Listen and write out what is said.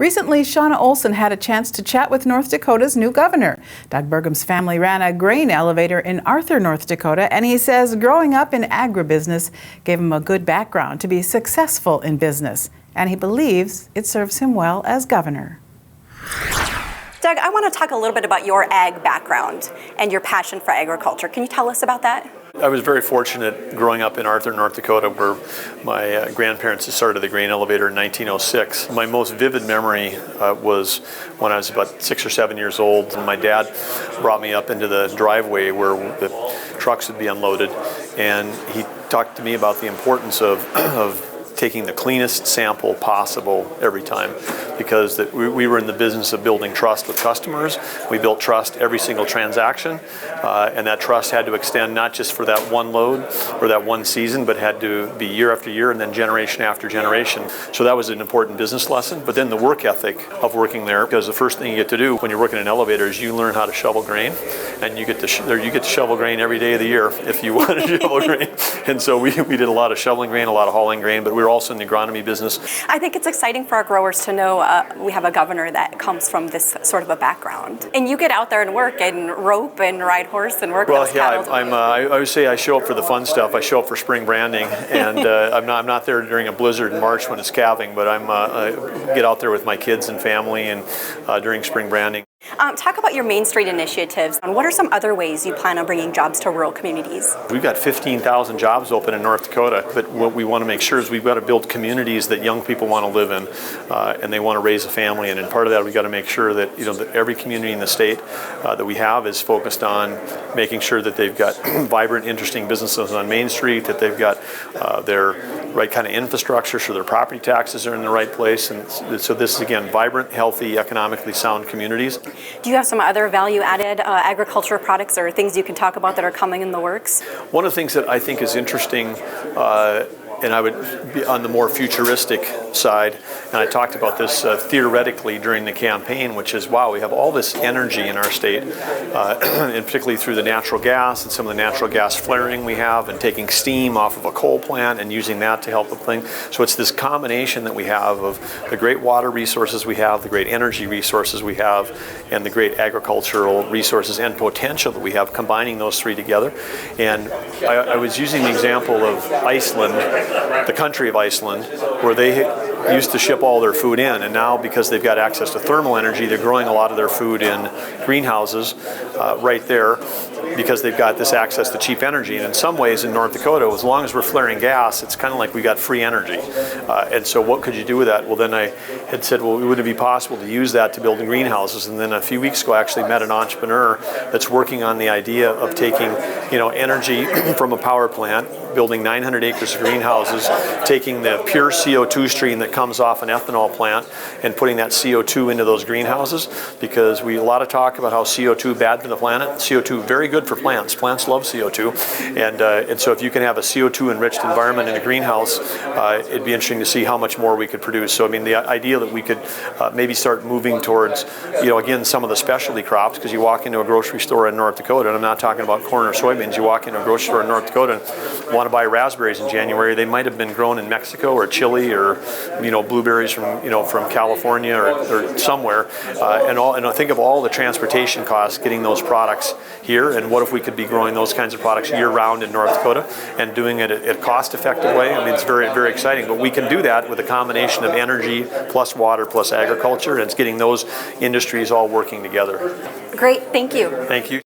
Recently, Shawna Olson had a chance to chat with North Dakota's new governor. Doug Burgum's family ran a grain elevator in Arthur, North Dakota, and he says growing up in agribusiness gave him a good background to be successful in business, and he believes it serves him well as governor. Doug, I want to talk a little bit about your ag background and your passion for agriculture. Can you tell us about that? I was very fortunate growing up in Arthur, North Dakota, where my grandparents had started the grain elevator in 1906. My most vivid memory was when I was about 6 or 7 years old, and my dad brought me up into the driveway where the trucks would be unloaded, and he talked to me about the importance of taking the cleanest sample possible every time, because we were in the business of building trust with customers. We built trust every single transaction, and that trust had to extend not just for that one load or that one season, but had to be year after year and then generation after generation. So that was an important business lesson. But then the work ethic of working there, because the first thing you get to do when you're working in an elevator is you learn how to shovel grain, and you get to shovel grain every day of the year if you want to shovel grain. And so we did a lot of shoveling grain, a lot of hauling grain, but we were also in the agronomy business. I think it's exciting for our growers to know we have a governor that comes from this sort of a background. And you get out there and work and rope and ride horse and work those cattle. I always say I show up for the fun stuff. I show up for spring branding, and I'm not there during a blizzard in March when it's calving, but I get out there with my kids and family and during spring branding. Talk about your Main Street initiatives, and what are some other ways you plan on bringing jobs to rural communities? We've got 15,000 jobs open in North Dakota, but what we want to make sure is we've got to build communities that young people want to live in, and they want to raise a family. And in part of that, we've got to make sure that that every community in the state that we have is focused on making sure that they've got vibrant, interesting businesses on Main Street, that they've got their right kind of infrastructure, so their property taxes are in the right place. And so this is, again, vibrant, healthy, economically sound communities. Do you have some other value-added agriculture products or things you can talk about that are coming in the works? One of the things that I think is interesting, and I would be on the more futuristic side, and I talked about this theoretically during the campaign, which is, wow, we have all this energy in our state, and particularly through the natural gas and some of the natural gas flaring we have, and taking steam off of a coal plant and using that to help the thing. So it's this combination that we have of the great water resources we have, the great energy resources we have, and the great agricultural resources and potential that we have, combining those three together. And I was using the example of Iceland, the country of Iceland, where they used to ship all their food in, and now because they've got access to thermal energy, they're growing a lot of their food in greenhouses right there, because they've got this access to cheap energy. And in some ways in North Dakota, as long as we're flaring gas, it's kind of like we got free energy. And so what could you do with that? Well, then I had said, well, would it be possible to use that to build greenhouses? And then a few weeks ago, I actually met an entrepreneur that's working on the idea of taking energy from a power plant, building 900 acres of greenhouses, taking the pure CO2 stream that comes off an ethanol plant and putting that CO2 into those greenhouses, because a lot of talk about how CO2 bad for the planet. CO2 very good for plants. Plants love CO2, and so if you can have a CO2 enriched environment in a greenhouse, it'd be interesting to see how much more we could produce. So I mean, the idea that we could maybe start moving towards, again, some of the specialty crops, because you walk into a grocery store in North Dakota, and I'm not talking about corn or soybeans, you walk into a grocery store in North Dakota and want to buy raspberries in January, they might have been grown in Mexico or Chile, or blueberries from California or somewhere, and I think of all the transportation costs getting those products here, and what if we could be growing those kinds of products year-round in North Dakota and doing it a cost-effective way? I mean, it's very, very exciting, but we can do that with a combination of energy plus water plus agriculture, and it's getting those industries all working together. Great, thank you. Thank you.